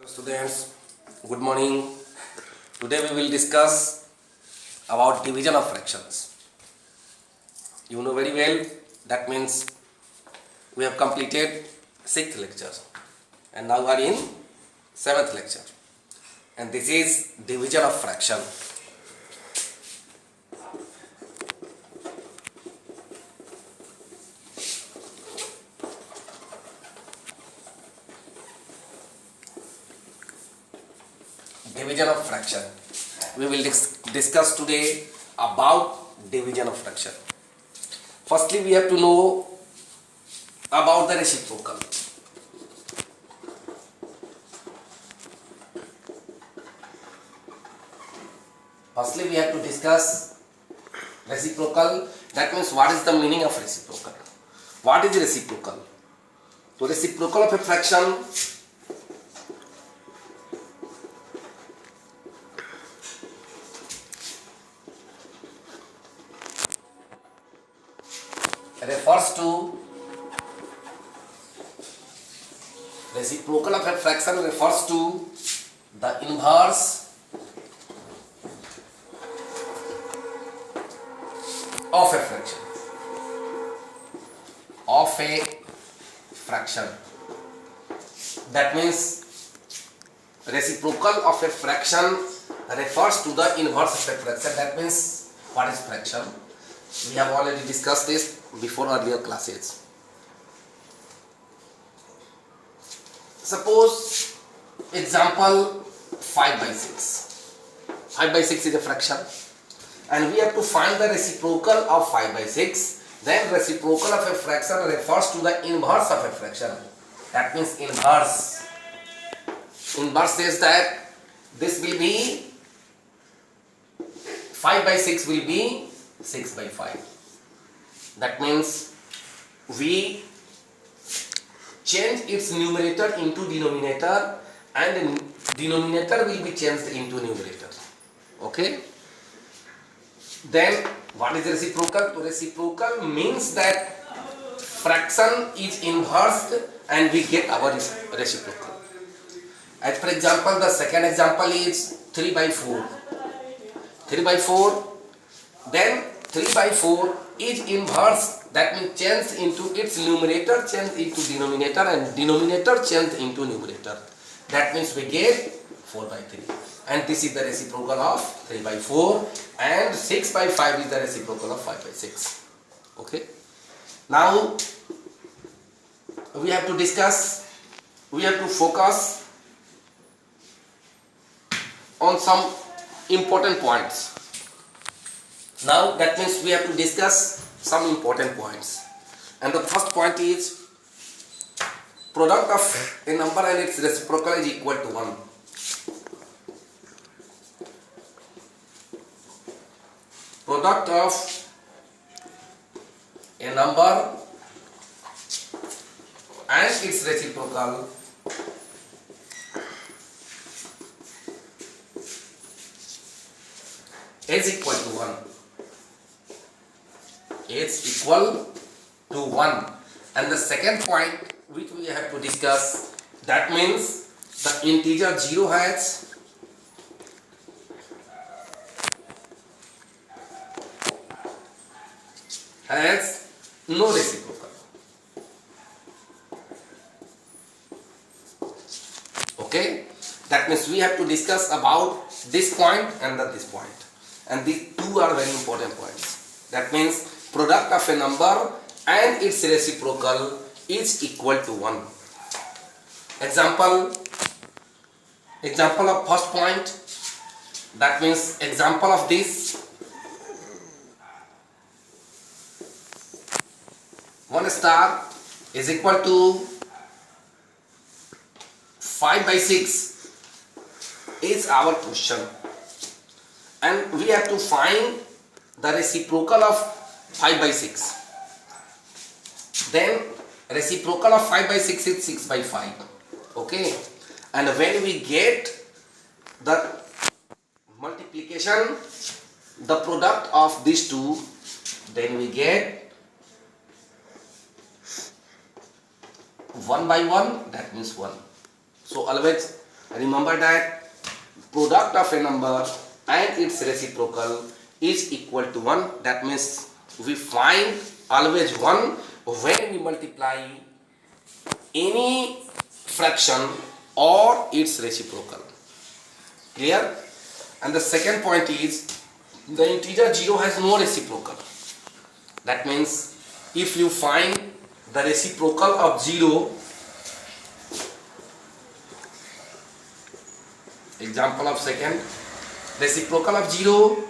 Students, good morning. Today we will discuss about division of fractions. You know very well, that means we have completed 6th lecture and now we are in 7th lecture, and this is division of fraction. Division of fraction. We will discuss today about division of fraction. Firstly, we have to know about the reciprocal. Firstly, we have to discuss reciprocal. That means what is the meaning of reciprocal? What is reciprocal? So reciprocal of a fraction refers to the inverse of a fraction. That means reciprocal of a fraction refers to the inverse of a fraction. That means what is fraction? We have already discussed this before earlier classes. Suppose example 5 by 6. 5 by 6 is a fraction and we have to find the reciprocal of 5 by 6. Then reciprocal of a fraction refers to the inverse of a fraction. That means inverse. Inverse says that this will be 5 by 6 will be 6 by 5. That means we change its numerator into denominator and the denominator will be changed into numerator. Okay? Then what is reciprocal? So reciprocal means that fraction is inversed and we get our reciprocal. As for example, the second example is 3 by 4. 3 by 4. Then 3 by 4 is inverse, that means changed into its numerator, changed into denominator and denominator changed into numerator. That means we get 4 by 3. And this is the reciprocal of 3 by 4 and 6 by 5 is the reciprocal of 5 by 6. Okay. Now we have to focus on some important points. Now that means we have to discuss some important points, and the first point is product of a number and its reciprocal is equal to 1. Product of a number and its reciprocal is equal to 1. Is equal to 1. And the second point which we have to discuss, that means the integer 0 has no reciprocal. Okay, that means we have to discuss about this point and this point, and these two are very important points. That means product of a number and its reciprocal is equal to 1. Example of first point, that means example of this 1 star is equal to 5 by 6 is our question, and we have to find the reciprocal of 5 by 6. Then reciprocal of 5 by 6 is 6 by 5. Okay, and when we get the multiplication, the product of these two, then we get 1 by 1, that means 1. So always Remember that product of a number and its reciprocal is equal to 1. That means we find always 1 when we multiply any fraction or its reciprocal. Clear? And the second point is the integer 0 has no reciprocal. That means if you find the reciprocal of 0, example of second, reciprocal of 0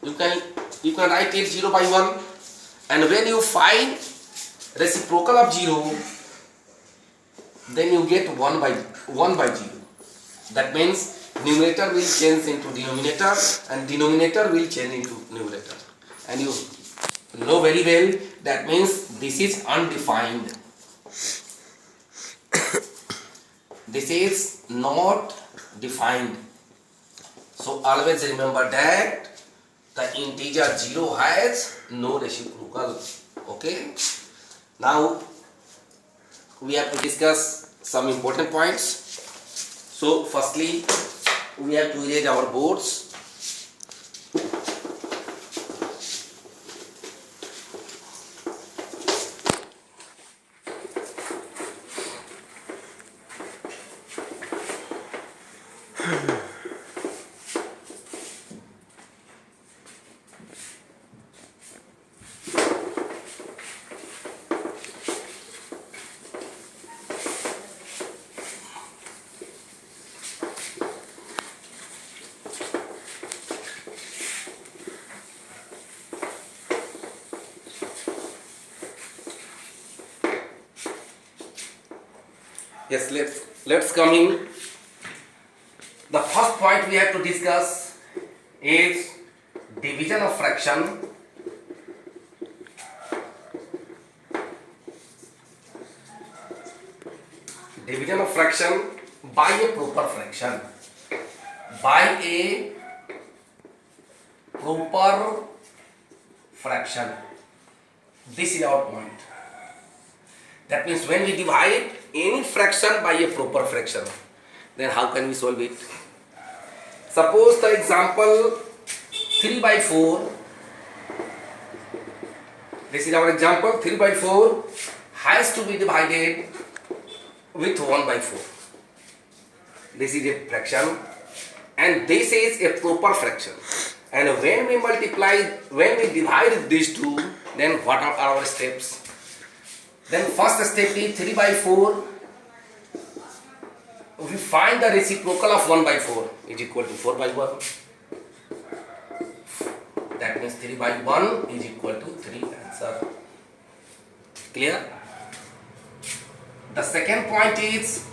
you can write it 0 by 1, and when you find reciprocal of 0, then you get 1 by 0. That means numerator will change into denominator and denominator will change into numerator, and you know very well that means this is undefined. This is not defined. So always remember that the integer 0 has no reciprocal. Okay. Now we have to discuss some important points. So firstly, we have to erase our boards. Yes, let's come in. The first point we have to discuss is division of fraction. Division of fraction by a proper fraction. By a proper fraction. This is our point. That means when we divide any fraction by a proper fraction, then how can we solve it? Suppose the example 3 by 4. This is our example. 3 by 4 has to be divided with 1 by 4. This is a fraction and this is a proper fraction. And when we divide these two, then what are our steps? Then first step is 3 by 4. We find the reciprocal of 1 by 4 is equal to 4 by 1. That means 3 by 1 is equal to 3. Answer. Clear? The second point is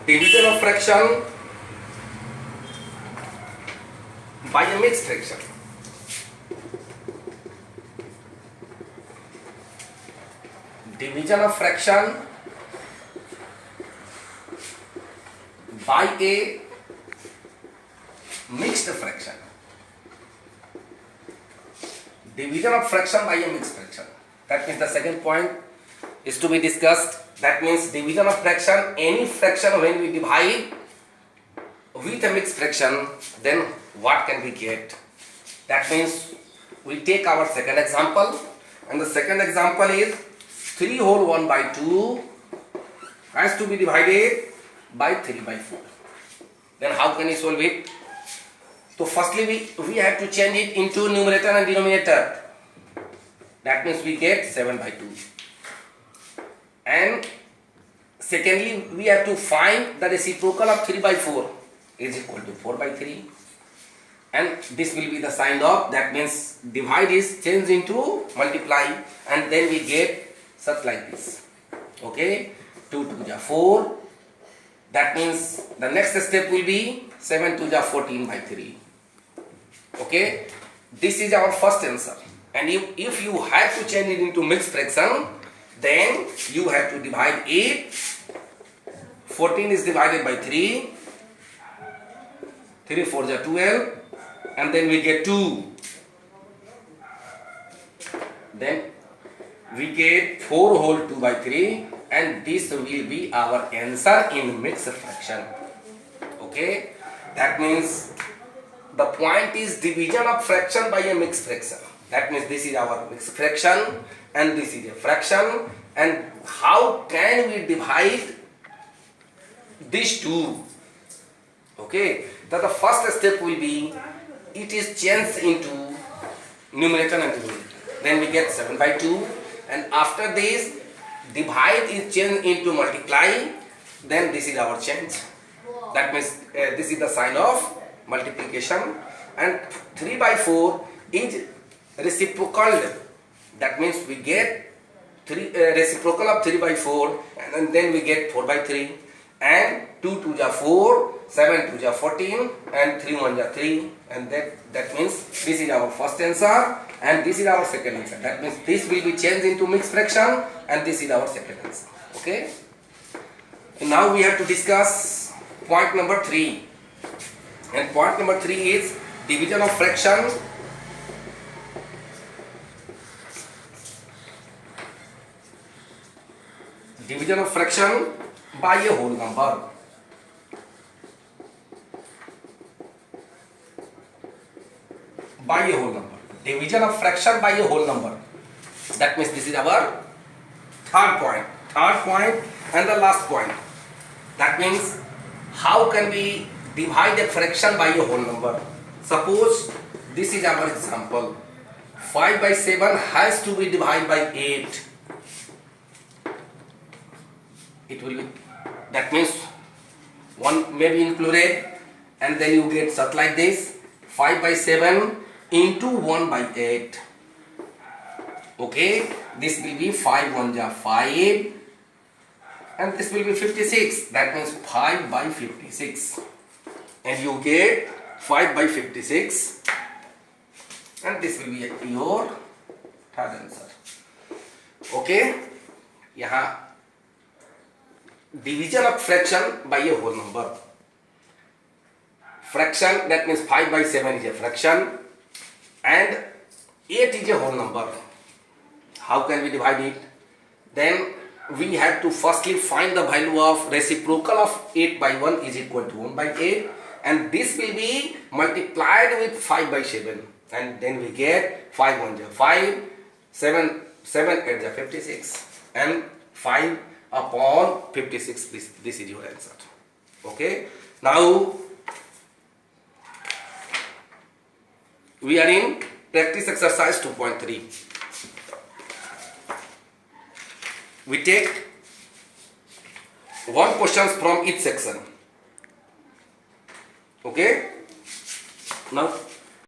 division of fraction by a mixed fraction. Division of fraction by a mixed fraction. Division of fraction by a mixed fraction. That means the second point is to be discussed. That means division of fraction, any fraction when we divide with a mixed fraction, then what can we get? That means we take our second example, and the second example is 3 whole 1 by 2 has to be divided by 3 by 4. Then how can we solve it? So firstly we have to change it into numerator and denominator. That means we get 7 by 2. And secondly we have to find the reciprocal of 3 by 4 is equal to 4 by 3. And this will be the sign of, that means divide is changed into multiply, and then we get such like this. Okay, 2 to the 4. That means the next step will be 7 to the 14 by 3. Okay, this is our first answer. And if you have to change it into mixed fraction, then you have to divide it. 14 is divided by 3. 3 4 is 12, and then we get 2. Then we get 4 whole 2 by 3, and this will be our answer in mixed fraction. Okay, that means the point is division of fraction by a mixed fraction. That means this is our mixed fraction and this is a fraction, and how can we divide these two? Okay, so the first step will be, it is changed into numerator and denominator. Then we get 7 by 2, and after this divide is changed into multiply. Then this is our change. That means this is the sign of multiplication, and 3 by 4 is reciprocal. That means we get reciprocal of 3 by 4, and then we get 4 by 3, and 2 2 are 4, 7 2 are 14, and 3 1 are 3, and that means this is our first answer and this is our second answer. That means this will be changed into mixed fraction and this is our second answer. Okay. And now we have to discuss point number 3, and point number 3 is division of fraction by a whole number. Division of fraction by a whole number. That means this is our third point and the last point. That means how can we divide a fraction by a whole number? Suppose this is our example. 5 by 7 has to be divided by 8. It will be, that means 1 may be included, and then you get such like this, 5 by 7 into 1 by 8. Okay, this will be 5 1 ja 5, and this will be 56. That means 5 by 56, and you get 5 by 56, and this will be your third answer. Okay, यहाँ division of fraction by a whole number. Fraction, that means 5 by 7 is a fraction and 8 is a whole number. How can we divide it? Then we have to firstly find the value of reciprocal of 8 by 1 is equal to 1 by 8, and this will be multiplied with 5 by 7, and then we get 5 1 ja 5, 7 8 ja 56, and 5 upon 56. This is your answer. Okay, now we are in practice exercise 2.3. We take one questions from each section. Okay, now